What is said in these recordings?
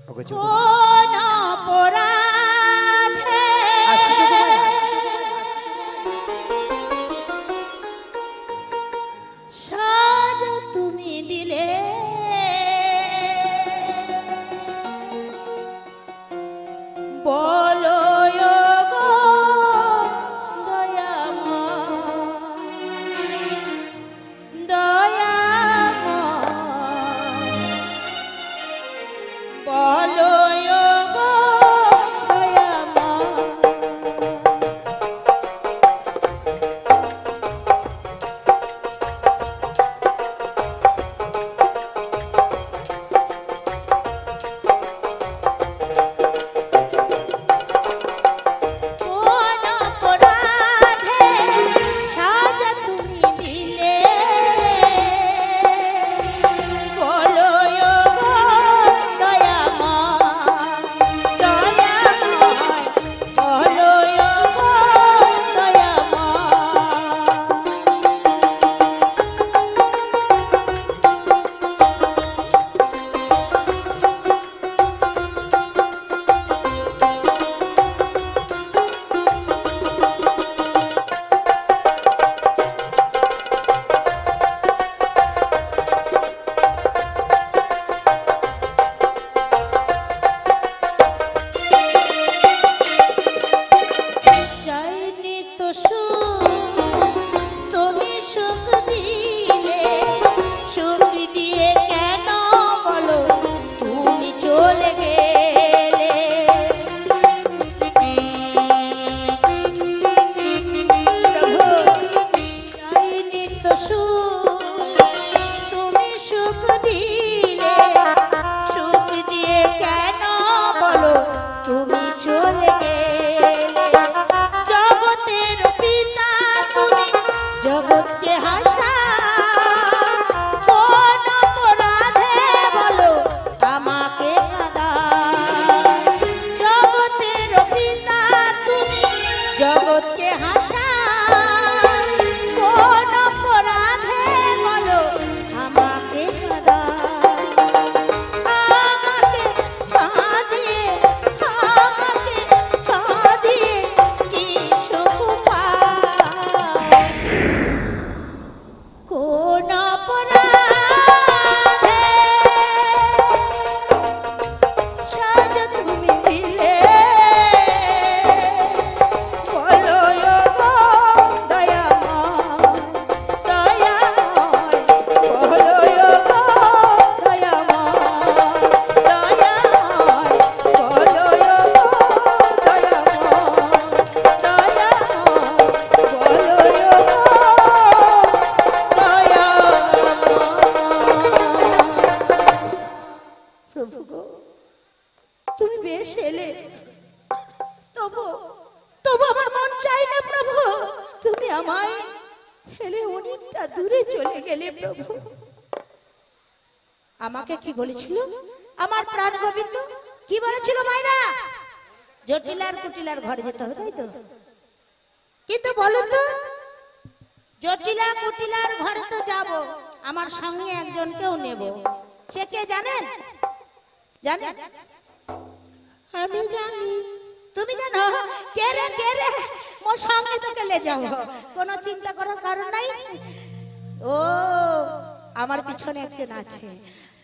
কোন অপরাধে সাজা তুমি দিলে বলো আমাকে কি বলেছিল আমার প্রাণ গোবিন্দ? কি বলেছিল মাইরা? জটিলার কুটিলার ঘরে যেতে হবে, তাই তো? কিন্তু বলুন তো, জটিলা কুটিলার ঘরে তো যাব, আমার সঙ্গে একজনকেও নেব। সে কে জানেন? জানেন? আমি জানি। তুমি জানো? কে রে কে রে? মোর সঙ্গে তোকে লে যাব, কোনো চিন্তা করার কারণ নাই। ও আমার পিছনে একজন আছে,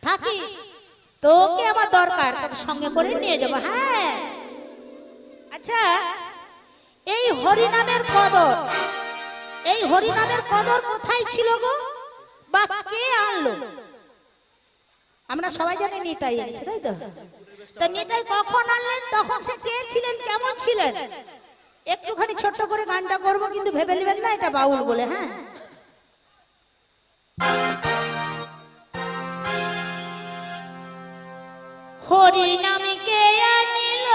থাকিস, তোকে আমার দরকার, তোকে সঙ্গে করে নিয়ে যাব। হ্যাঁ আচ্ছা, এই হরি নামের কদর, এই হরি নামের কদর কোথায় ছিল গো? বা কে আনলো? আমরা সবাই জানি নিতাই আছে, তাই তো? তো নিতাই কখন আনলেন, তখন সে কে ছিলেন, কেমন ছিলেন? একটুখানি ছোট্ট করে গানটা করবো, কিন্তু ভেবে নেবেন না এটা বাউল বলে। হ্যাঁ, হরি নামে কে আনিল,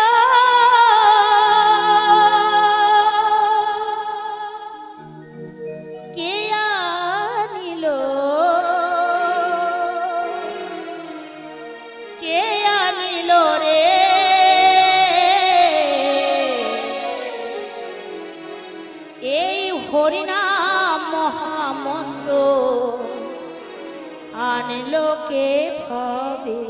কে আনিল, কে আনিল রে, এই হরিনাম মহামন্ত্র আনলো কে ভাবে।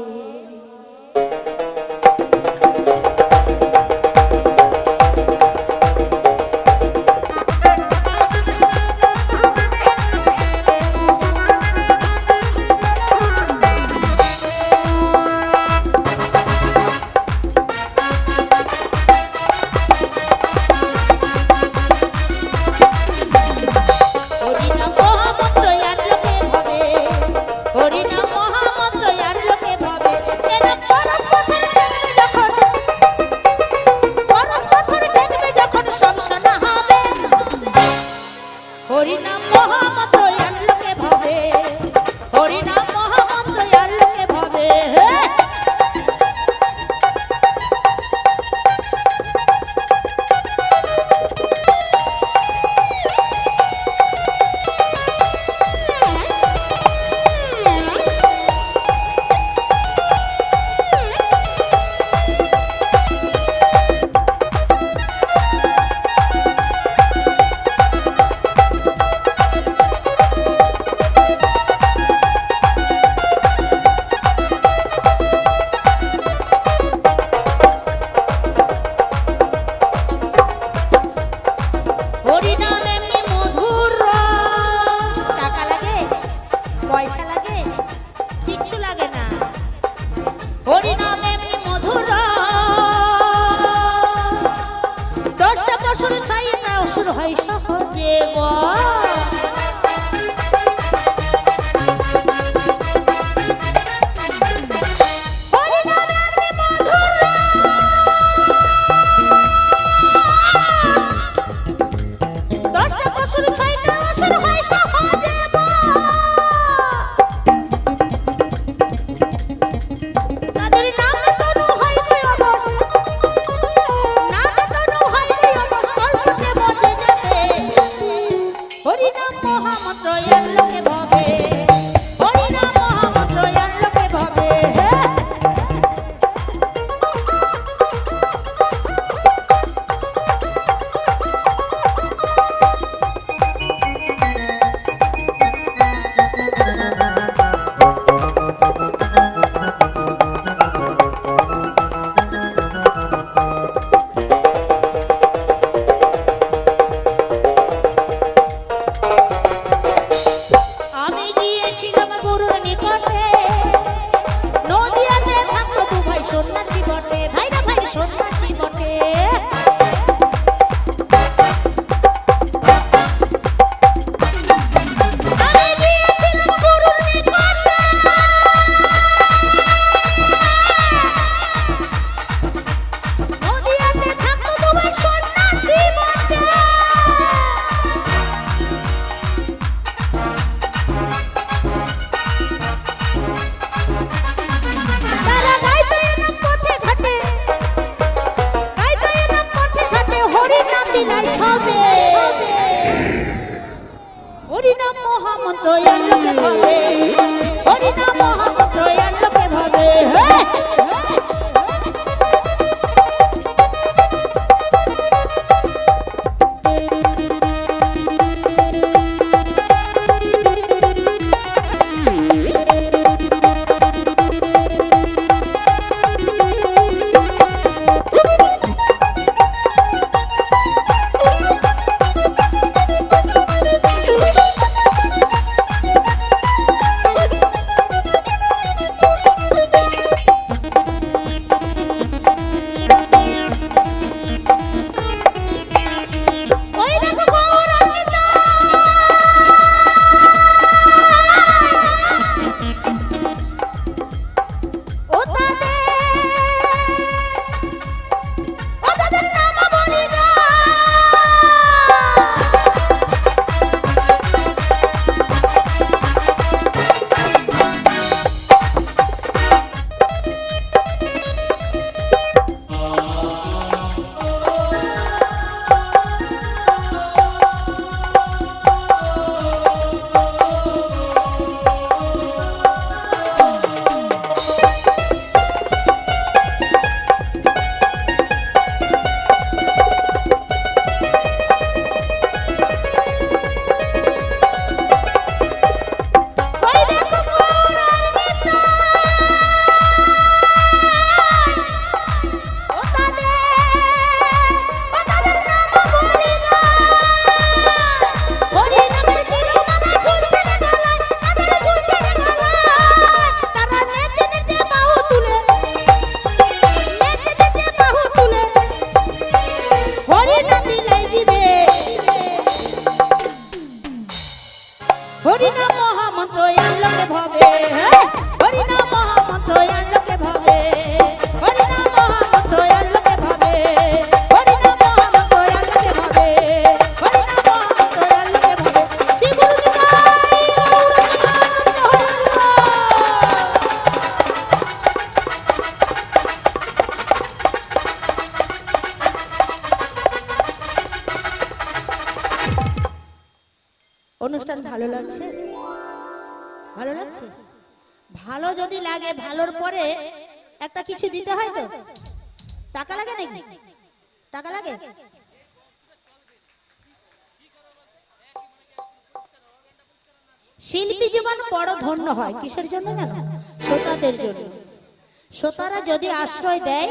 অনুষ্ঠান ভালো লাগছে? ভালো লাগছে? ভালো যদি লাগে, ভালোর পরে একটা কিছু দিতে হয় তো, টাকা লাগে নাকি? টাকা লাগে? শিল্পী জীবন বড় ধন্য হয় কিসের জন্য জানো? শ্রোতাদের জন্য। শ্রোতারা যদি আশ্রয় দেয়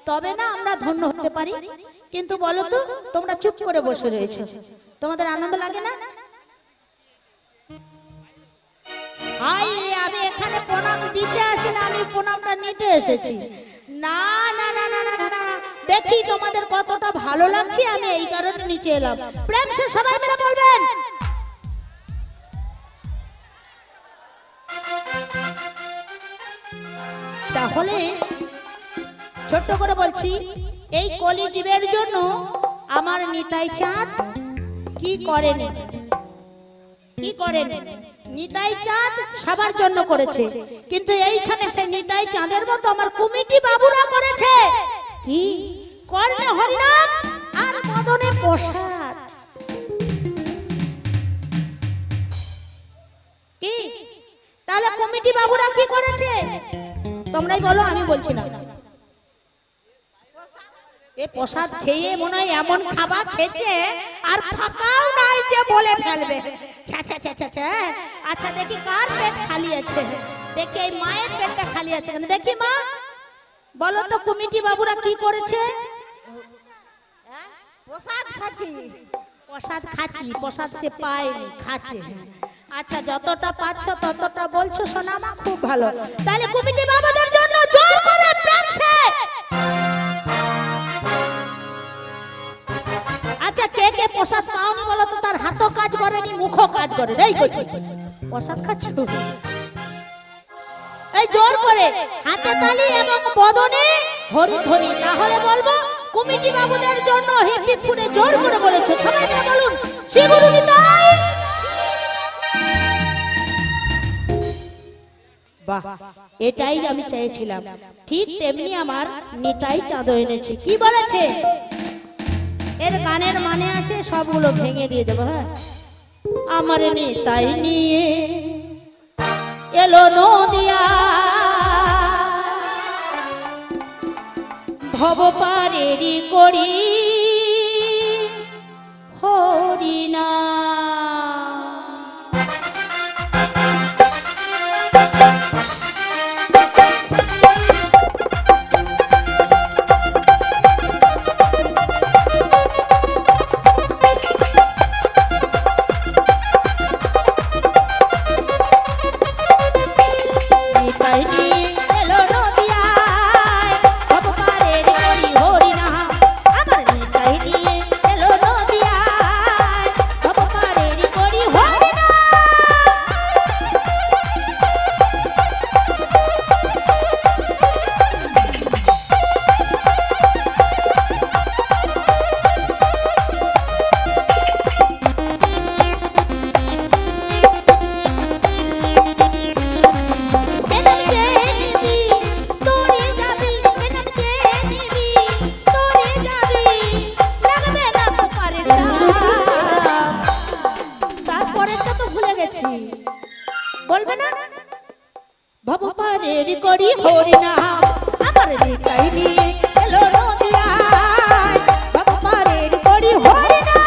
তবে না আমরা ধন্য হতে পারি। কিন্তু বলো তো, তোমরা চুপ করে বসে রয়েছো, তোমাদের আনন্দ লাগে না? আমি এখানে প্রণাম দিতে আসি না, আমি প্রণামটা নিতে এসেছি। না না না না না না, দেখি তোমাদের কতটা ভালো লাগছে, আমি এই কারণে নিচে এলাম। প্রেম সে সবাই মিলে বলবেন। তাহলে ছোট্ট করে বলছি, এই কলিজীবের জন্য আমার নিতাই চাঁদ কি করেন? কি করেন? নিতাই চাঁদ সবার জন্য করেছে, কিন্তু এইখানে সে নিতাই চাঁদের মতো আমার কমিটি বাবুরা করেছে কি? কর্ণে হরিনাম আর মদনে প্রসাদ। কি তাহলে কমিটি বাবুরা কি করেছে তোমরাই বলো, আমি বলছি না। এ প্রসাদ খেয়ে মনে হয় এমন খাবার খেয়েছে আর ফাঁকাও নাই যে বলে ফেলবে। আচ্ছা দেখি কার পেট খালি আছে, দেখি এই মায়ের পেটটা খালি আছে। দেখি মা, বলো তো কমিটি বাবুরা কি করেছে? প্রসাদ খাচ্ছি। প্রসাদ খাচ্ছি, প্রসাদ সে পায়নি, খাচ্ছে। আচ্ছা যতটা পাচ্ছ ততটা বলছো সোনা মা, খুব ভালো। তাহলে কমিটি বাবুদের জন্য জোর করে প্রেম সে। আচ্ছা কে কে প্রসাদ পাওনি বলো তো? তার হাতও কাজ করেনি, মুখও কাজ করে। এই করছি প্রসাদ খাচ্ছ, এই জোর করে হাতে তালি এবং বদনে হরি ধরি। তাহলে বলবো কমিটি বাবুদের জন্য হিপি ফুলে জোর করে বলেছে। সবাই মিলে বলুন শ্রী গুরু নিতাই। বাহ, এটাই আমি চাইছিলাম। ঠিক তেমনি আমার নিতাই চাঁদ এনেছে। কি বলেছে? এর গানের মানে আছে, সবগুলো ভেঙে দিয়ে দেবো। হ্যাঁ, আমার নিতাই নিয়ে এলো নদিয়া, ভব পারেরি করি হরিনা। বলবে না? ভব পারের করি হরিনা, আমার নিতাই নিয়ে এলো নদিয়ায়, ভব পারের করি হরিনা।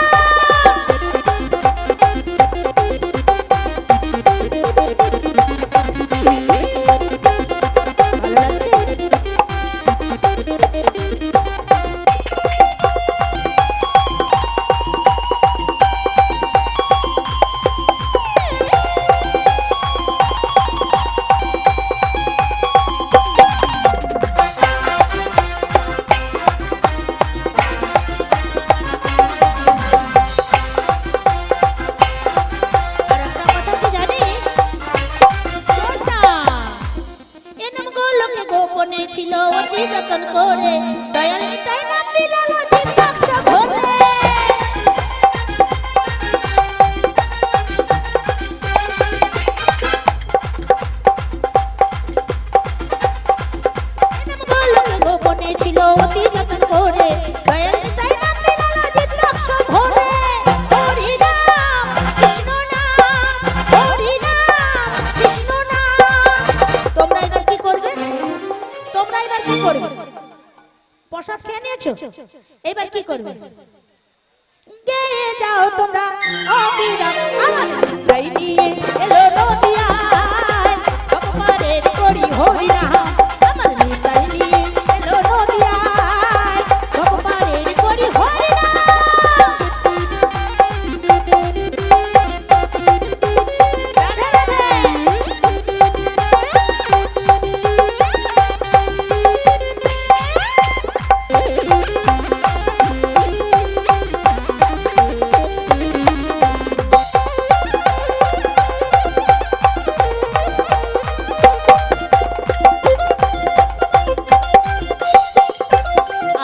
ছিল অতি যতন করে, দয়াল নিতাই নাম দিলাল অজিত বাক্স ভরে। গোপনে ছিল অতি যতন করে, দয়াল নিতাই নাম দিলাল অজিত বাক্স ভরে। হরি নাম কৃষ্ণ নাম প্রসাদ খেয়ে নিয়েছো, এবার কি করবে? গেয়ে যাও তোমরা অবিরাম আমার তাই নিয়ে এলো নদিয়ায় ভগবানের করি হরিনাম আমার নিতাই নিয়ে এলো নদিয়ায় ভগবানের করি হরিনাম। রাধে রাধে।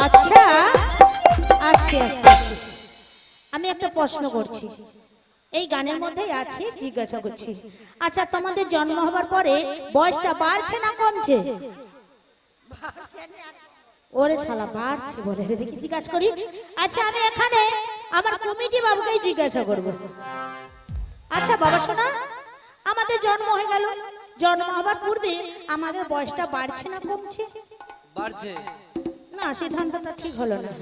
আচ্ছা আস্তে আস্তে আমি একটা প্রশ্ন করছি, এই গানের মধ্যেই আছে, জিজ্ঞাসা করছি। আচ্ছা তোমাদের জন্ম হবার পরে বয়সটা বাড়ছে না কমছে? ওরে শালা বাড়ছে বলে, দেখি জিজ্ঞাসা করি। আচ্ছা আমি এখানে আমার কমিটি বাবুকেই জিজ্ঞাসা করব। আচ্ছা বাবা শোনা, আমাদের জন্ম হয়ে গেল, জন্ম হবার পূর্বে আমাদের বয়সটা বাড়ছে না কমছে? বাড়ছে। না সিদ্ধান্তটা ঠিক হলো না,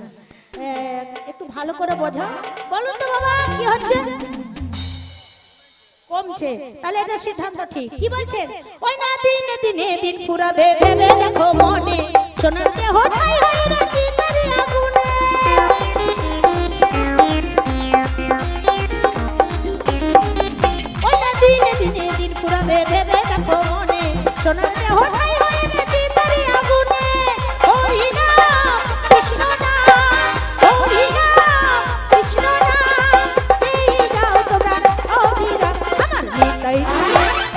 একটু ভালো করে বোঝা, বলুন তো বাবা কি হচ্ছে? কমছে, তাহলে এটা সিদ্ধান্ত ঠিক। কি বলছেন? ওই না দিনে দিনে দিন ফুরাবে ভেবে দেখো মনে সোনার দেহ ছাই হয়ে রয়েছে তারি আগুনে। ওই না দিনে দিনে দিন ফুরাবে ভেবে দেখো মনে সোনার দেহ ছাই হয়ে রয়েছে তারি আগুনে। হরি নাম কৃষ্ণ নাম, হরি নাম কৃষ্ণ নাম, এই যাও তোমরা অবিরাম আমার নিতাই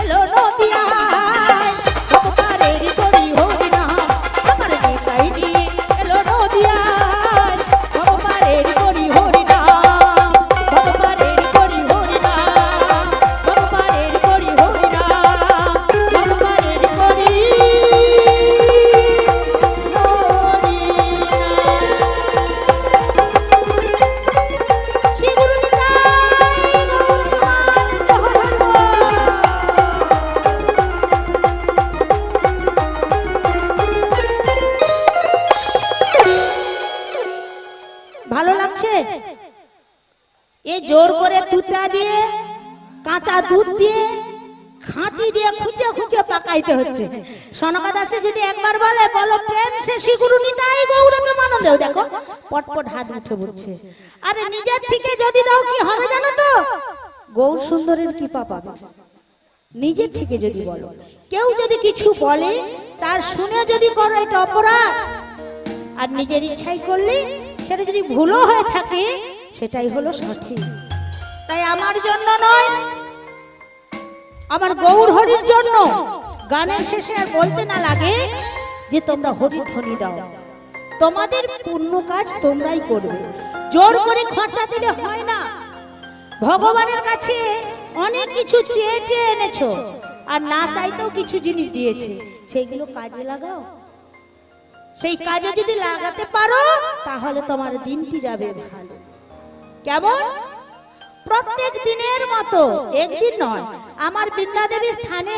এলো নদিয়ায় ভগবানের করি হরি নাম আমার নিতাই এলো নদিয়ায় ভগবানের করি হরি নাম ভগবানের করি হরি নাম ভগবানের করি হরি নাম ভগবানের করি ভালো লাগছে? এ জোর করে তুতা দিয়ে কাঁচা দুধ দিয়ে খাঁচি দিয়ে খুঁচে খুঁচে পাকাইতে হচ্ছে। সনকা দাসে যদি একবার বলে বলো প্রেম সে শিগুরু নিতাই গৌরকে মানো দেও, দেখো পটপট হাত উঠে পড়ছে। আরে নিজের থেকে যদি দাও কি হবে জানো তো? গৌর সুন্দরের কৃপা পাবে। নিজের থেকে যদি বলো, কেউ যদি কিছু বলে তার শুনে যদি করো এটা অপরাধ, আর নিজের ইচ্ছাই করলে সেটা যদি ভুলও হয়ে থাকে সেটাই হলো সঠিক। তাই আমার জন্য নয়, আমার গৌর হরির জন্য গানের শেষে আর বলতে না লাগে যে তোমরা হরি ধ্বনি দাও। তোমাদের পূর্ণ কাজ তোমরাই করবে, জোর করে খরচা দিলে হয় না। ভগবানের কাছে অনেক কিছু চেয়ে চেয়ে এনেছো, আর না চাইতেও কিছু জিনিস দিয়েছে, সেইগুলো কাজে লাগাও। সেই কাজে যদি লাগাতে পারো তাহলে তোমার দিনটি যাবে ভালো। কেমন? প্রত্যেক দিনের মতো একদিন নয়, আমার বৃন্দাদেবীর স্থানে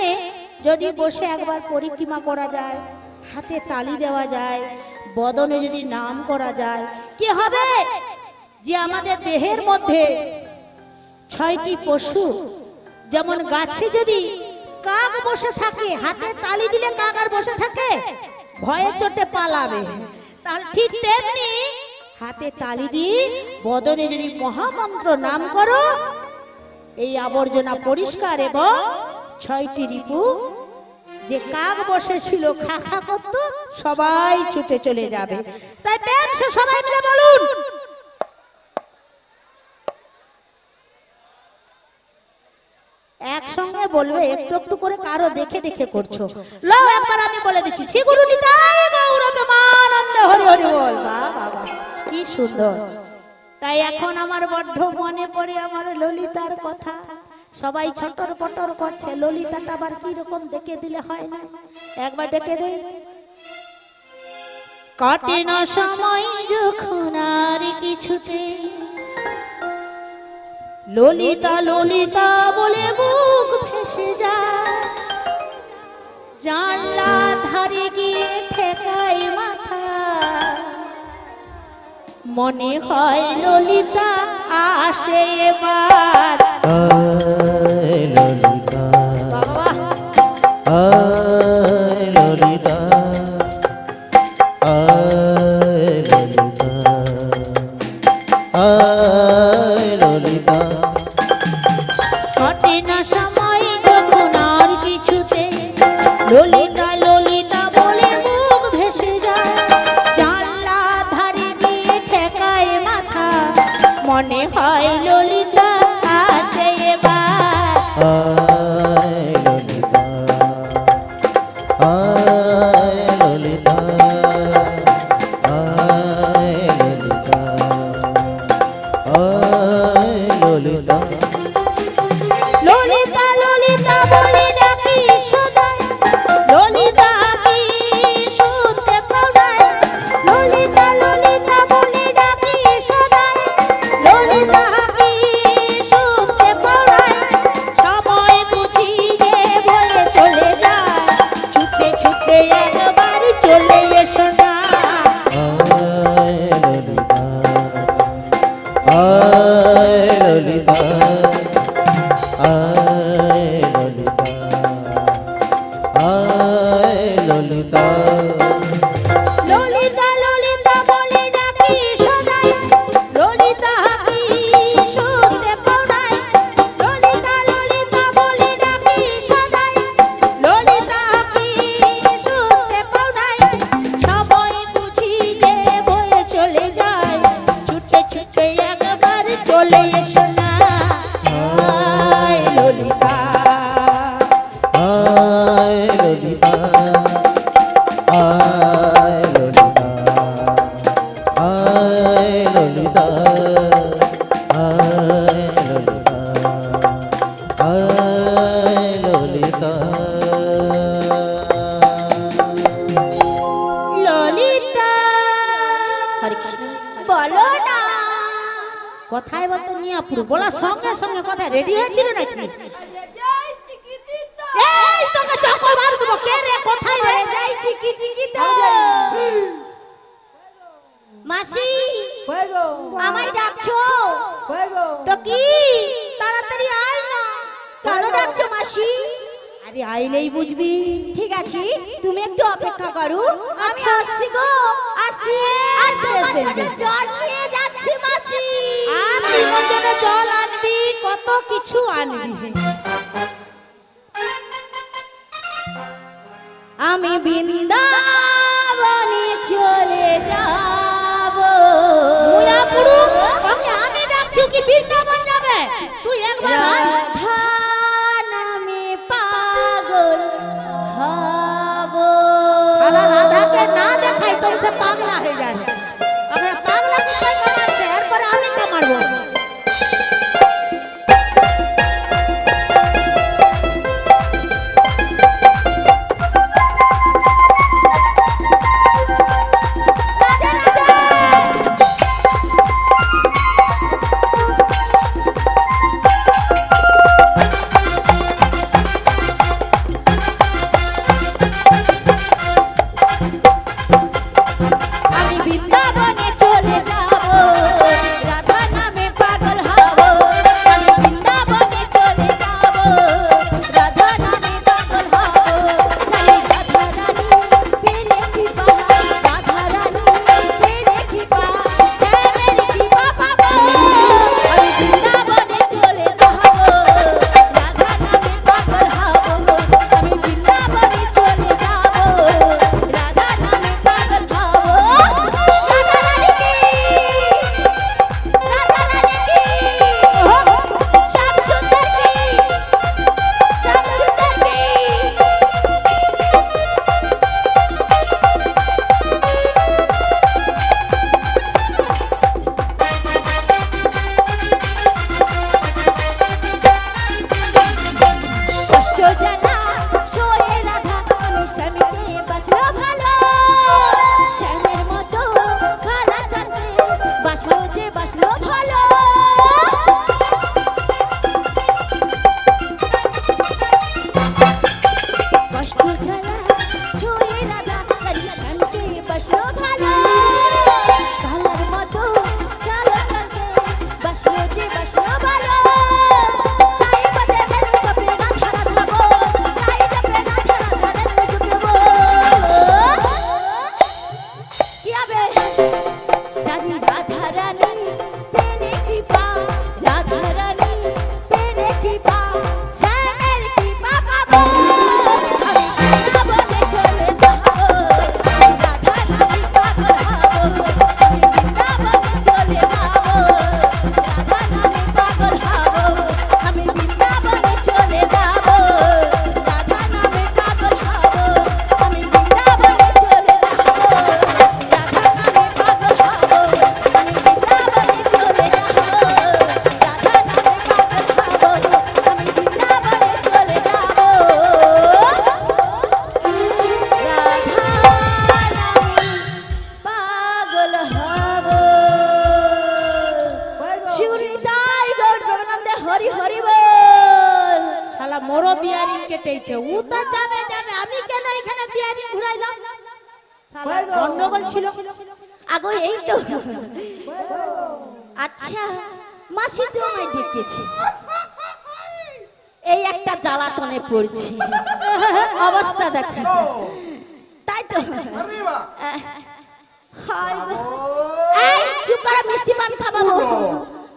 যদি বসে একবার পরিক্রমা করা যায়, হাতে তালি দেওয়া যায়, বদনে যদি নাম করা যায়, কি হবে? যে আমাদের দেহের মধ্যে 6টি পশু, যেমন গাছে যদি কাক বসে থাকে, হাতে তালি দিলে কাক আর বসে থাকে? ভয়ে চোটে পালাবে। তাহলে ঠিক তেমনি হাতে তালি দিয়ে বদনে যদি মহামন্ত্র নাম করো, এই আবর্জনা পরিষ্কার এবং 6টি রিপু যে কাক বসেছিল খা খা করতো সবাই ছুটে চলে যাবে। তাই প্রেম সে সবাই মিলে বলুন। একসঙ্গে বলবে, একটু একটু করে কারো দেখে দেখে করছো। লও একবার আমি বলে দিচ্ছি, শ্রী গুরু নিতাই গৌর প্রেমানন্দে হরি হরি বল। বাবা কি সুন্দর। তাই এখন আমার বড্ড মনে পড়ে আমার ললিতার কথা। সবাই ছটর পটর করছে, ললিতাটা আবার কি রকম ডেকে দিলে হয় না? একবার ডেকে দে। কাটে না সময় যখন আর কিছুতে, ললিতা ললিতা বলে মুখ ভেসে যায়, জানলা ধারে গিয়ে ঠেকাই মাথা, মনে হয় ললিতা আসে এবার। আয় ললিতা, বাবা আয় ললিতা, আয় ললিতা, আয় ললিতা। ঘটে না সময় যখন আর কিছুতে ললিতা ললিতা বলে মুখ ভেসে যায়, জানলা ধারে গিয়ে ঠেকায় মাথা, মনে হয় ললিতা আসে এবার। আয় ললিতা, আয় ললিতা, আয় ললিতা, আয় ললিতা। ললিতা ললিতা বলে ডাকি সদাই, ললিতা কি শুনতে পাও নাই? ললিতা ললিতা বলে ডাকি সদাই, ললিতা কি শুনতে পাও নাই? সময় বুঝি যে বলে চলে যায়, ছুটে ছুটে একবার চলে এসো না। আয় ললিতা, আয় ললিতা, আয় ললিতা, আয় ললিতা। ললিতা ললিতা বলে ডাকি সদাই, ললিতা কি শুনতে পাও নাই? ললিতা ললিতা বলে ডাকি সদাই, ললিতা কি শুনতে পাও নাই? সবাই বুঝি যে বয়ে চলে যায়, ছুটে ছুটে একবার চলে এসো না। আয় ললিতা, আয় ললিতা, আয় ললিতা, আয় ললিতা, আয় ললিতা, আয় ললিতা। ললিতা। বলো না কোথায় বলতো মিয়াপুর, বলার সঙ্গে সঙ্গে কথা রেডি হয়েছিল নাকি? এই তোকে চকর মার দেবো। কে রে, কোথায় রে? যাই চিকি চিকি তো মাসি, আমায় ডাকছো? তো কি তাড়াতাড়ি আয় না। কেন ডাকছো মাসি? আরে আইলেই বুঝবি। ঠিক আছে, তুমি একটু অপেক্ষা করো, আমি আচ্ছা। আসছি গো, আসছি। আর তোমার বেশ, জন্য বেশ। জল নিয়ে যাচ্ছি মাসি। আর তোমার জন্য জল আনবি, কত কিছু আনবি। আমি বৃন্দাবনে চলে যাব। মিয়াপুর তোকে আমি ডাকছি কি বৃন্দাবন যাবে? তুই একবার আয়। রাধা নামে পাগল হব। সারা রাধাকে না দেখাই তো সে পাগলা হয়ে যায়। আগে পাগলা কি করে কামাচ্ছে, এরপরে আমি কামাবো। রাধা রাধা। কি হবে জানি রাধা রানী পেনে কৃপা রাধা রানী পেনে কৃপা শ্যামের কৃপা পাবো আমি বৃন্দাবনে চলে যাবো রাধা রানী পাগল হবো আমি বৃন্দাবনে চলে যাবো রাধা রানী পাগল হবো আমি বৃন্দাবনে চলে যাবো রাধা নামে পাগল হবো আমি বৃন্দাবনে চলে যাবো রাধা নামে পাগল হবো আমি বৃন্দাবনে চলে যাবো রাধা নামে পাগল হবো আমি বৃন্দাবনে চলে যাবো রাধা নামে পাগল হবো শিবনিতাই গৌর প্রেমানন্দে হরি হরি বল শালা মোরো বিয়ারিং কেটেছে ও তো যাবে যাবে আমি কেন এখানে বিয়ারিং ঘুরাইলাম শালা গন্ডগোল ছিল আগো এই তো আচ্ছা মাসি তো আমায় ডেকেছে এই একটা জ্বালাতনে পড়ছি অবস্থা দেখো তাই তো হায় গো। এই চুপ করো মিষ্টি পান খাবো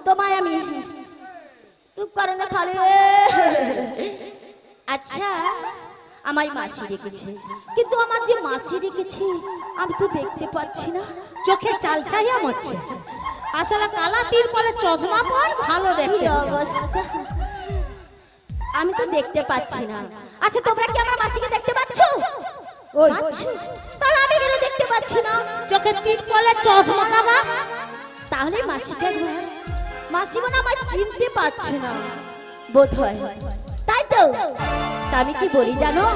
তোমায় আমি চুপ করো না খালি আচ্ছা আমায় মাসি রেখেছে কিন্তু আমার যে মাসি রেখেছে আমি তো দেখতে পাচ্ছি না চোখে চালসাইয়া মরছে আসলে কালা তীর পরে চশমা পর ভালো কি দেখতে অবস্থা আমি তো দেখতে পাচ্ছি না আচ্ছা তোমরা কি আমার মাসিকে দেখতে পাচ্ছ ওই পাচ্ছ? তাহলে আমি কেন দেখতে পাচ্ছি না চোখে তীর পরে চশমা লাগা তাহলে মাসিকে একবার মাসি মনে হয় আমায় চিনতে পারছে না বোধ হয় তাই তো তা আমি কি বলি জানো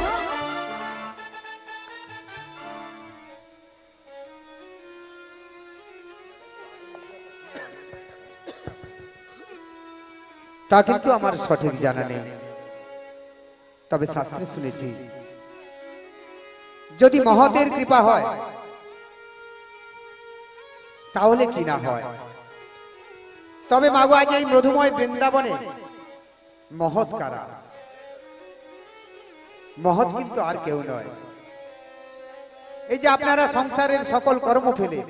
তা কিন্তু আমার সঠিক জানা নেই তবে শাস্ত্রে শুনেছি যদি মহতের কৃপা হয় তাহলে কি না হয় তবে মাগো আজ এই মধুময় বৃন্দাবনে মহৎ কারা মহৎ কিন্তু আর কেউ নয় এই যে আপনারা সংসারের সকল কর্ম ফেলে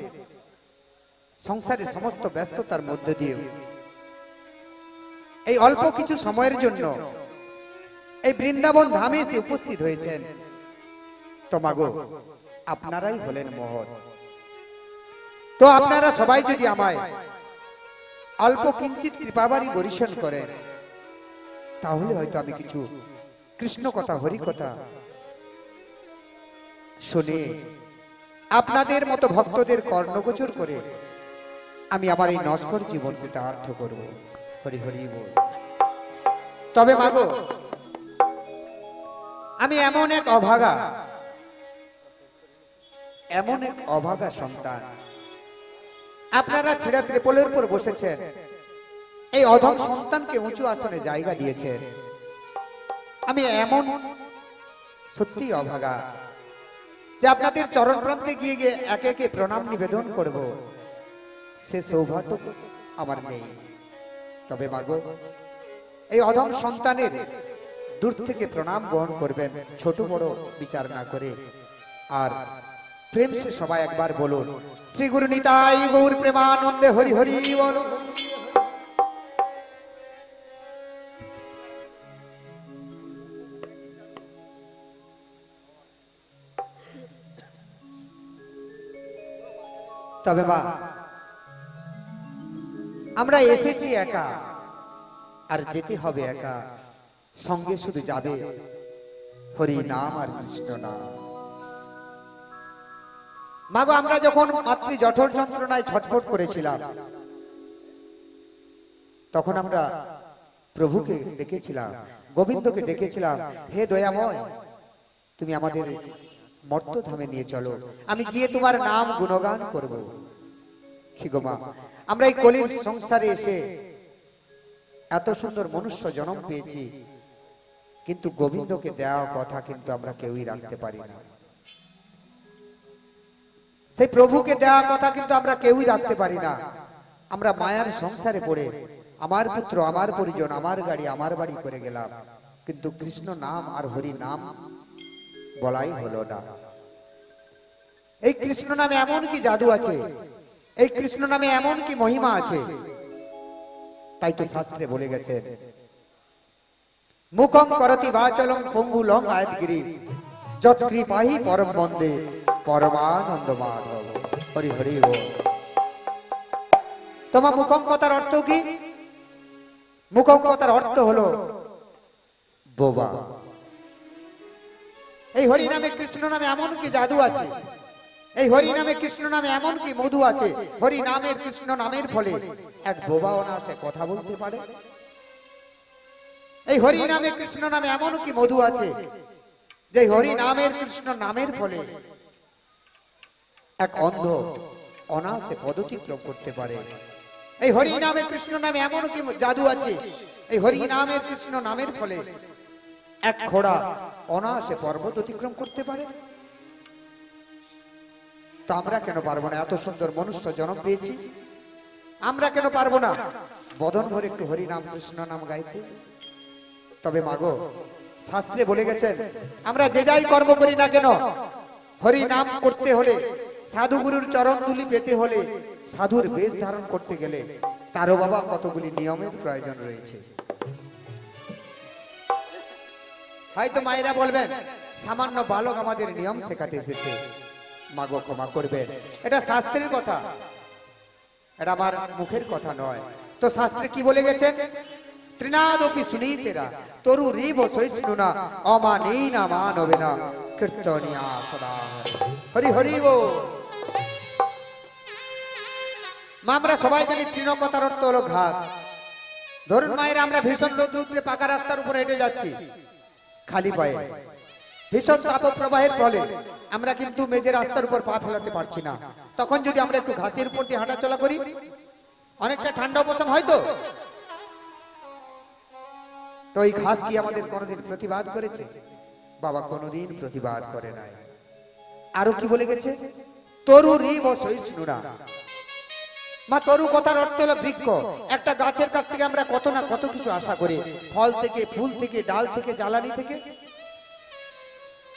সংসারের সমস্ত ব্যস্ততার মধ্য দিয়ে এই অল্প কিছু সময়ের জন্য এই বৃন্দাবন ধামে এসে উপস্থিত হয়েছেন তো মাগো আপনারাই হলেন মহৎ তো আপনারা সবাই যদি আমায় অল্প কিঞ্চিত কৃপাবারি বরিশন করেন তাহলে হয়তো আমি কিছু কৃষ্ণ কথা হরি কথা শুনে আপনাদের মতো ভক্তদের কর্ণগোচর করে আমি আমার এই নশ্বর জীবনকে তার্থ করব হরি হরি বল তবে মাগো আমি এমন এক অভাগা সন্তান আপনারা ছেড়ে ত্রিপলের উপর বসেছেন এই অধম সন্তানকে উঁচু আসনে জায়গা দিয়েছেন আমি এমন সত্যি অভাগা যে আপনাদের চরণ প্রান্তে গিয়ে গিয়ে একে একে প্রণাম নিবেদন করব সে সৌভাগ্য আমার নেই তবে মাগো এই অধম সন্তানের দূর থেকে প্রণাম গ্রহণ করবেন ছোট বড় বিচার না করে আর প্রেম সে সবাই একবার বলুন শ্রী গুরু নিতাই গৌর প্রেমানন্দে হরি হরি বল তবে মা আমরা এসেছি একা আর যেতে হবে একা সঙ্গে শুধু যাবে হরি নাম আর কৃষ্ণ নাম মাগো আমরা যখন মাতৃ জঠর যন্ত্রণায় ছটফট করেছিলাম তখন আমরা প্রভুকে ডেকেছিলাম গোবিন্দকে ডেকেছিলাম হে দয়াময় তুমি আমাদের মর্তধামে নিয়ে চলো আমি গিয়ে তোমার নাম গুণগান করব কি গো মা আমরা এই কলির সংসারে এসে এত সুন্দর মনুষ্য জন্ম পেয়েছি কিন্তু গোবিন্দকে দেওয়া কথা কিন্তু আমরা কেউই রাখতে পারি না সেই প্রভুকে দেওয়া কথা কিন্তু আমরা কেউই রাখতে পারি না আমরা মায়ার সংসারে পড়ে আমার পুত্র আমার পরিজন আমার গাড়ি আমার বাড়ি করে গেলাম কিন্তু কৃষ্ণ নাম আর হরি নাম বলাই হলো না এই কৃষ্ণ নামে এমন কি জাদু আছে, এই কৃষ্ণ নামে এমন কি মহিমা আছে। তাই তো শাস্ত্রে বলে গেছে, মুখং করতি বাচলং পঙ্গুলং আয়াতগিরি যৎ কৃপাহি পরম বন্দে পরমানন্দ মাধব। হরি হরি বল। তোমার মুখং কথার অর্থ কি? মুখং কথার অর্থ হলো বোবা। এই হরি নামে কৃষ্ণ নামে এমন কি জাদু আছে, এই হরি নামে কৃষ্ণ নামে এমন কি মধু আছে। হরি নামের কৃষ্ণ নামের ফলে এক বোবা অনায়াসে কথা বলতে পারে। এই হরি নামে কৃষ্ণ নামে এমন কি মধু আছে, যে হরি নামের কৃষ্ণ নামের ফলে এক অন্ধ অনায়াসে পদতিক্রম করতে পারে। এই হরি নামে কৃষ্ণ নামে এমন কি জাদু আছে, এই হরি নামের কৃষ্ণ নামের ফলে এক ঘোড়া অনায়াসে পর্বত অতিক্রম করতে পারে। তো আমরা কেন পারবো না? এত সুন্দর মনুষ্য জন্ম পেয়েছি, আমরা কেন পারবো না বদন ভরে একটু হরি নাম কৃষ্ণ নাম গাইতে? তবে মাগো, শাস্ত্রে বলে গেছেন, আমরা যে যাই কর্ম করি না কেন, হরি নাম করতে হলে, সাধু গুরুর চরণ ধুলি পেতে হলে, সাধুর বেশ ধারণ করতে গেলে তারও বাবা কতগুলি নিয়মের প্রয়োজন রয়েছে। হয়তো মায়েরা বলবেন, সামান্য বালক আমাদের নিয়ম শেখাতে এসেছে। মাগো ক্ষমা করবেন, এটা শাস্ত্রের কথা, এটা আমার মুখের কথা নয়। তো শাস্ত্রে কি বলে গেছে? ত্রিনাদপি সুনীতেরা তরু রিব সহিষ্ণুনা অমানেনা মানবেনা কীর্তনিয়া সদা। হরি হরি বল। মা, আমরা সবাই জানি তৃণ কথার অর্থ হলো ঘাস। ধরুন মায়েরা, আমরা ভীষণ রৌদ্রে পাকা রাস্তার উপর হেঁটে যাচ্ছি খালি পায়ে, ভীষণ তাপ প্রবাহের ফলে আমরা কিন্তু মেঝে রাস্তার উপর পা ফেলাতে পারছি না। তখন যদি আমরা একটু ঘাসের উপর দিয়ে হাঁটাচলা করি, অনেকটা ঠান্ডা উপশম হয়তো। তো এই ঘাস কি আমাদের কোনোদিন প্রতিবাদ করেছে? বাবা কোনোদিন প্রতিবাদ করে নাই। আরো কি বলে গেছে? তরু রিব সহিষ্ণুরা। মা, তরু কথার অর্থ হলো বৃক্ষ। একটা গাছের কাছ থেকে আমরা কত না কত কিছু আশা করি, ফল থেকে, ফুল থেকে, ডাল থেকে, জ্বালানি থেকে।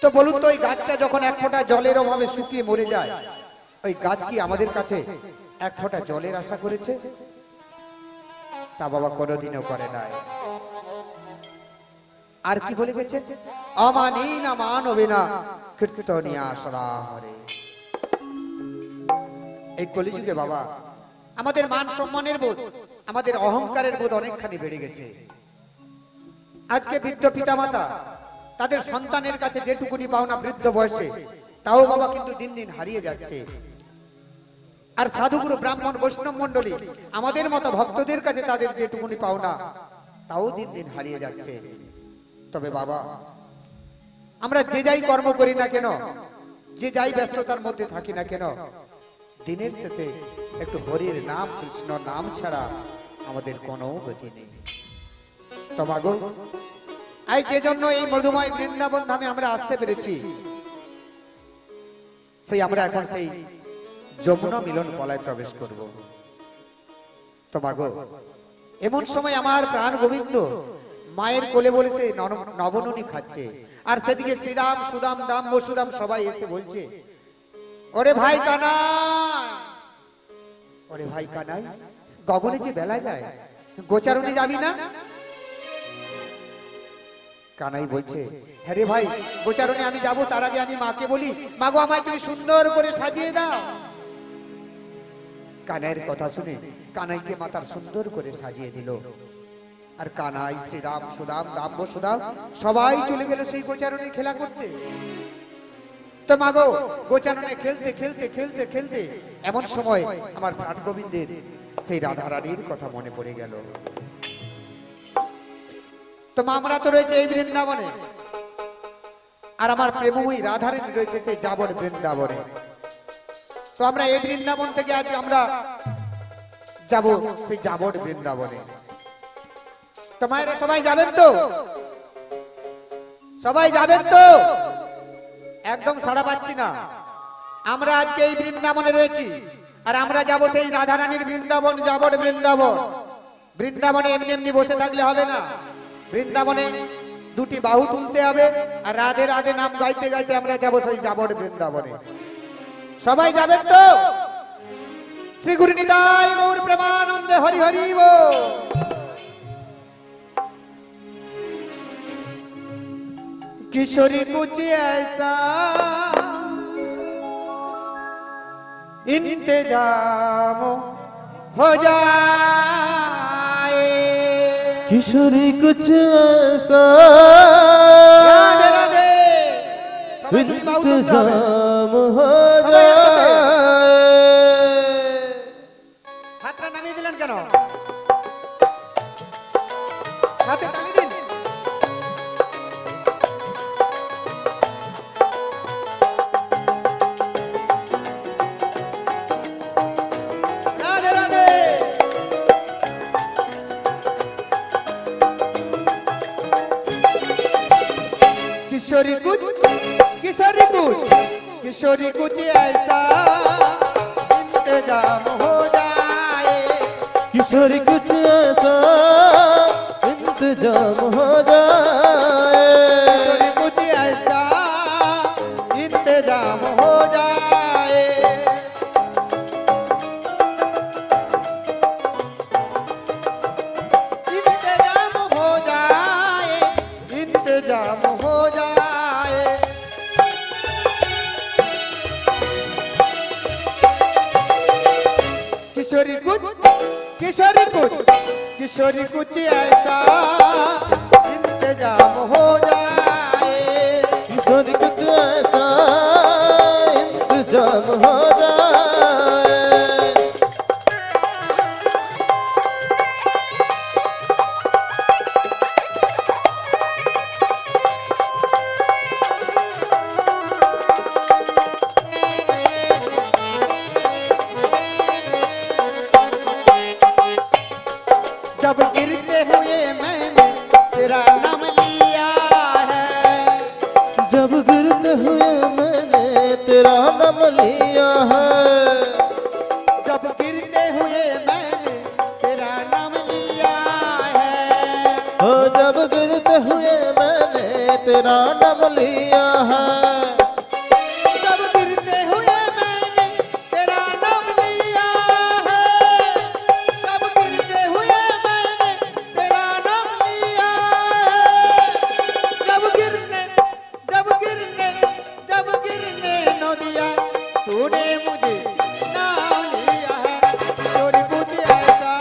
তো বলুন তো, ওই গাছটা যখন এক ফোঁটা জলের অভাবে শুকিয়ে মরে যায়, ওই গাছ কি আমাদের কাছে এক ফোঁটা জলের আশা করেছে? তা বাবা কোনোদিনও করে নাই। আর কি বলে গেছে? অমানেনা মানবেনা কীর্তনিয়া সদা হরে। এই কলিযুগে বাবা আমাদের মান সম্মানের বোধ, আমাদের অহংকারের বোধ অনেকখানি বেড়ে গেছে। আজকে বৃদ্ধ পিতামাতা তাদের সন্তানের কাছে যেটুকুনি পাওনা বৃদ্ধ বয়সে, তাও বাবা কিন্তু দিন দিন হারিয়ে যাচ্ছে। আর সাধুগুরু ব্রাহ্মণ বৈষ্ণব মন্ডলী আমাদের মতো ভক্তদের কাছে তাদের যেটুকুনি পাওনা, তাও দিন দিন হারিয়ে যাচ্ছে। তবে বাবা, আমরা যে যাই কর্ম করি না কেন, যে যাই ব্যস্ততার মধ্যে থাকি না কেন, দিনের শেষে একটু হরির নাম কৃষ্ণ নাম ছাড়া আমাদের কোনো গতি নেই। তো মাগো, আই যে জন্য এই মধুময় বৃন্দাবন ধামে আমরা আসতে পেরেছি, সেই আমরা এখন সেই যমুনা মিলন কলায় প্রবেশ করব। তো মাগো, এমন সময় আমার প্রাণ গোবিন্দ মায়ের কোলে বলেছে নবননী খাচ্ছে, আর সেদিকে শ্রীরাম সুদাম দাম বসুদাম সবাই এসে বলছে, ওরে ভাই কানাই, ওরে ভাই কানাই, গগনে যে বেলা যায়, গোচারণে যাবি না? কানাই বলছে, হ্যাঁ রে ভাই, গোচারণে আমি যাব, তার আগে আমি মাকে বলি, মাগো আমায় তুমি সুন্দর করে সাজিয়ে দাও। কানাইয়ের কথা শুনে কানাইকে মাতার সুন্দর করে সাজিয়ে দিল। আর কানাই, শ্রীরাম সুদাম দাম বসুদাম সবাই চলে গেল সেই গোচারণে খেলা করতে। তো মাগো, গোচারণে খেলতে খেলতে খেলতে খেলতে এমন সময় আমার প্রাণ গোবিন্দের সেই রাধা রানীর কথা মনে পড়ে গেল। তো আমরা তো রয়েছে এই বৃন্দাবনে, আর আমার প্রেমময়ী রাধা রানী রয়েছে সেই যাবর বৃন্দাবনে। তো আমরা এই বৃন্দাবন থেকে আজ আমরা যাব সেই যাবর বৃন্দাবনে। তো মায়েরা সবাই যাবেন তো? সবাই যাবেন তো? একদম সাড়া পাচ্ছি না। আমরা আজকে এই বৃন্দাবনে রয়েছি, আর আমরা যাবো সেই রাধা রানীর বৃন্দাবন, যাবর বৃন্দাবন। বৃন্দাবনে এমনি এমনি বসে থাকলে হবে না, বৃন্দাবনে দুটি বাহু তুলতে হবে, আর রাধে রাধে নাম গাইতে গাইতে আমরা যাবো সেই যাবর বৃন্দাবনে। সবাই যাবেন তো? শ্রী গুরু নিতাই গৌর প্রেমানন্দে হরি হরি বল। किशोरी कुछ ऐसा इंतजाम हो जाए, किशोरी कुछ ऐसा राधे राधे सबाई तुम बाऊ तुम जाओ इंतजाम हो सबाई एक साथे। जाए। हाथरा नामी दिलन केनो? हाथे ताली दिन। राधे राधे किशोरी कुछ किशोरी कुछ ऐसा इंतजाम हो जाए, किशोरी कुछ ऐसा इंतजाम हो जाए, किशोरी कुछ ऐसा इंतजाम हो जाए, इंतजाम हो जाए, इंतजाम हो जाए। किशोरी कुछ ऐसा इंतजाम हो जाए, किशोरी कुछ ऐसा इंतजाम हो जाए। जब गिरते हुए मैंने तेरा नाम लिया है, जब गिरते हुए मैंने तेरा नाम लिया है, जब गिरते हुए मैंने तेरा नाम लिया है, ओ जब गिरते हुए मैंने तेरा नाम लिया है, जब गिरते हुए मैंने तेरा नाम लिया है, जब गिरते हुए मैंने तेरा नाम लिया है, जब गिरने नदिया तूने मुझे नाम लिया है, किशोरी कुछ ऐसा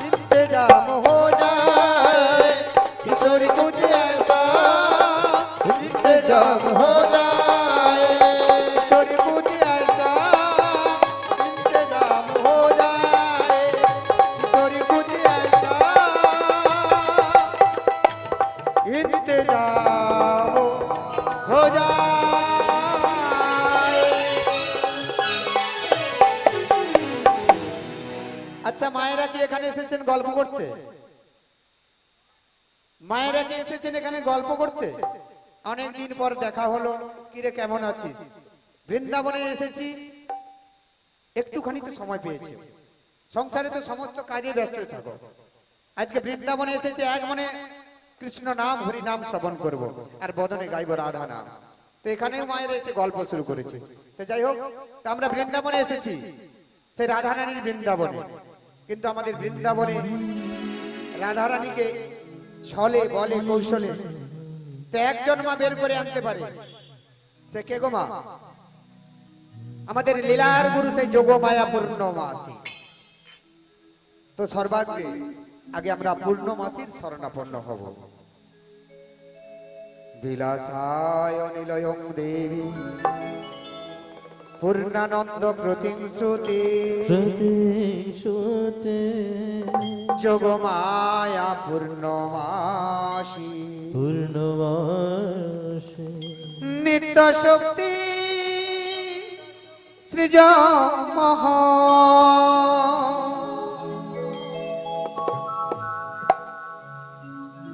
इंतजाम हो जाए, किशोरी कुछ ऐसा इंतजाम हो जाए, किशोरी कुछ ऐसा इंतजाम हो जाए, किशोरी कुछ ऐसा इंतजाम हो जाए। আচ্ছা মায়েরা কি এখানে এসেছেন গল্প করতে? মায়েরা কি এসেছেন এখানে গল্প করতে? অনেক দিন পর দেখা হলো, কিরে কেমন আছিস? বৃন্দাবনে এসেছি, একটুখানি তো সময় পেয়েছি, সংসারে তো সমস্ত কাজে ব্যস্ত থাকো। আজকে বৃন্দাবনে এসেছে, এক মনে কৃষ্ণ নাম হরি নাম শ্রবণ করব, আর বদনে গাইব রাধা নাম। তো এখানেও মায়েরা এসে গল্প শুরু করেছে। সে যাই হোক, তা আমরা বৃন্দাবনে এসেছি, সেই রাধারানীর বৃন্দাবনে। কিন্তু আমাদের বৃন্দাবনে রাধারানীকে ছলে বলে কৌশলে তো একজন মা বের করে আনতে পারে। সে কে গো মা? আমাদের লীলার গুরু সেই যোগ মায়া পূর্ণমাসী। তো সর্বাগ্রে আগে আমরা পূর্ণমাসীর শরণাপন্ন হব। বিলাসায় নিলয়ং দেবী পূর্ণানন্দ প্রতিশ্রুতি प्रतिश्रुते যোগ মায়া পূর্ণমাসী पूर्णवासे নিত্য শক্তি সৃজ মহা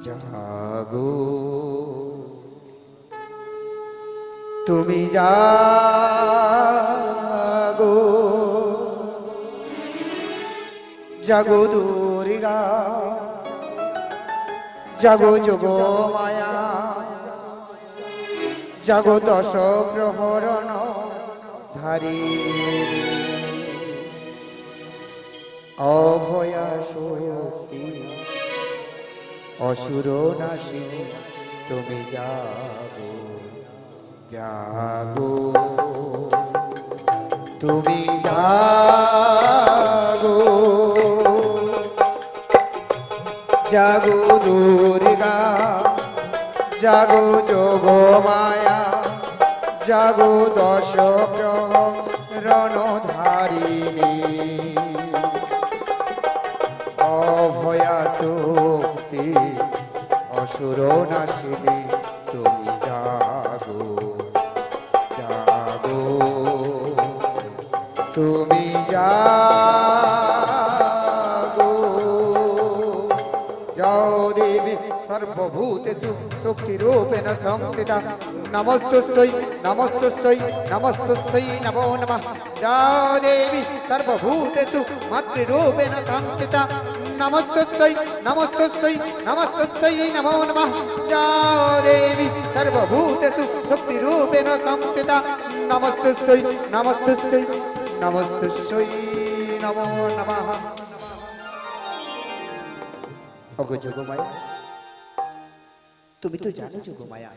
জাগো তুমি জাগো জাগো দুর্গা জাগো যোগ মায়া জাগো দশ প্রহরণ ধারী অভয়া শক্তি অসুর নাশিনী তুমি জাগো জাগো তুমি জাগো জাগো দুর্গা জাগো যোগ মায়া জাগো দশ রণধারিণী অভয়া শক্তি অসুর নাশিনী তুমি জাগো জাগো তুমি জাগো যাও দেবী সর্বভূতেষু শক্তিরূপেণ সংস্থিতা নমস্তুস্यै নমস্তুস্यै নমস্তুস্यै নমো নমঃ যাও দেবী সর্বভূতেষু মাতৃরূপেণ সংস্থিতা নমস্তুস্यै নমস্তুস্यै নমস্তুস্यै নমো নমঃ যাও দেবী সর্বভূতেষু শক্তিরূপেণ সংস্থিতা নমস্তুস্यै নমস্তুস্यै নমস্তুস্यै নমো নমঃ। ওগো যোগমায়া, তুমি তো জানো যোগমায়া,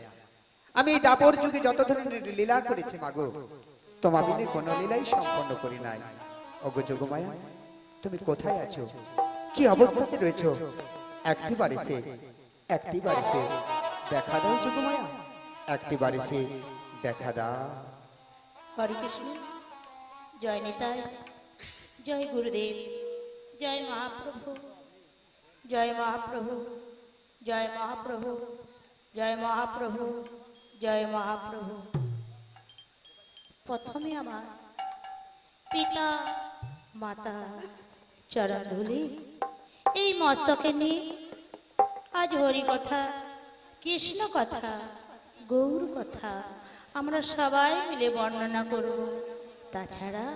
আমি এই দাপর যুগে যত ধরনের লীলা করেছি মাগো, তোমার বিনে কোনো লীলাই সম্পন্ন করি নাই। ওগো যোগমায়া, তুমি কোথায় আছো, কি অবস্থাতে রয়েছো? একটিবার এসে দেখা দাও যোগমায়া, একটিবার এসে দেখা দাও। হরে কৃষ্ণ। জয় নিতাই, জয় গুরুদেব, জয় মহাপ্রভু, জয় মহাপ্রভু, জয় মহাপ্রভু, জয় মহাপ্রভু, জয় মহাপ্রভু। প্রথমে আমার পিতা মাতা চরণধুলি এই মস্তকে নিয়ে আজ হরি কথা, কৃষ্ণ কথা, গৌর কথা আমরা সবাই মিলে বর্ণনা করব। তাছাড়া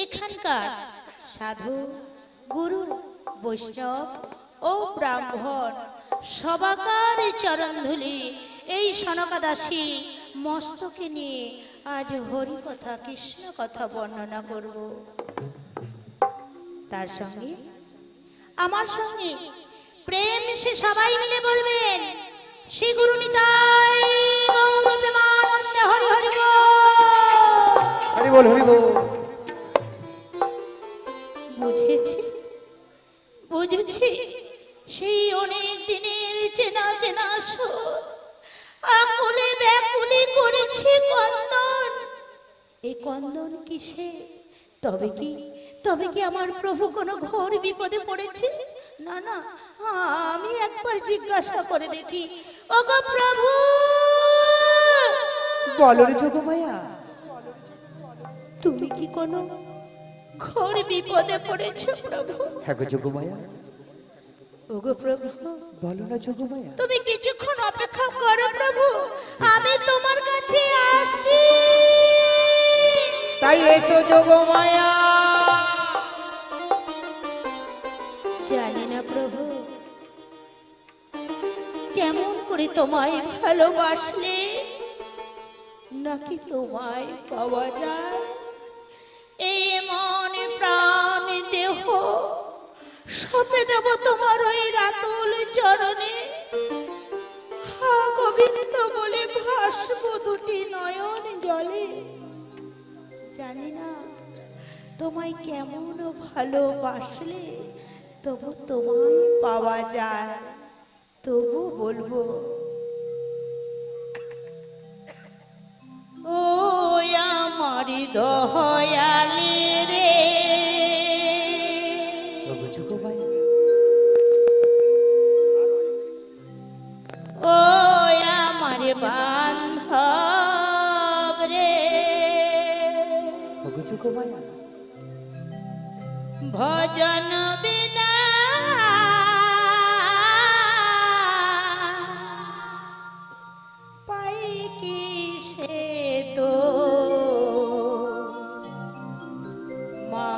এখানকার সাধু, গুরু, বৈষ্ণব ও ব্রাহ্মণ সবাকার চরণধুলি এই সনকাদাসী মস্তকে নিয়ে আজ হরি কথা, কৃষ্ণ কথা বর্ণনা করব। তার সঙ্গে আমার সঙ্গে প্রেম সে সবাই মিলে বলবেন, শ্রী গুরু নিতাই গৌর প্রেমানন্দে হরি হরি বল। হরি বল, হরি বল। বুঝেছি সেই অনেক দিনের চেনা চেনা সুর, আকুলে ব্যাকুলে করেছি কন্দন। এই কন্দন কিসে? তবে কি আমার প্রভু কোনো ঘোর বিপদে পড়েছে? না না, আমি একবার জিজ্ঞাসা করে দেখি। ওগো প্রভু, বলো রে যোগমায়া, তুমি কি কোনো ঘোর বিপদে পড়েছো প্রভু? হ্যাঁ গো যোগমায়া, ওগো প্রভু, বলো না যোগমায়া। তুমি কিছুক্ষণ অপেক্ষা করো প্রভু, আমি তোমার কাছে আসছি। তাই এসো যোগমায়া। জানি না প্রভু, কেমন করে তোমায় ভালোবাসলে নাকি তোমায় পাওয়া যায়। এই মন প্রাণ দেহ সপে দেব তোমার ওই রাতুল চরণে। হা গোবিন্দ বলে ভাসব দুটি নয়ন জলে। জানি না তোমায় কেমন ভালোবাসলে তবু তোমায় পাওয়া যায়। তবু বলবো, ও আমার দয়ালে রে, ওগো যোগমায়া, ও আমার বান্ধব রে, ওগো যোগমায়া। ভজন বিনা পাই কি সে তো মা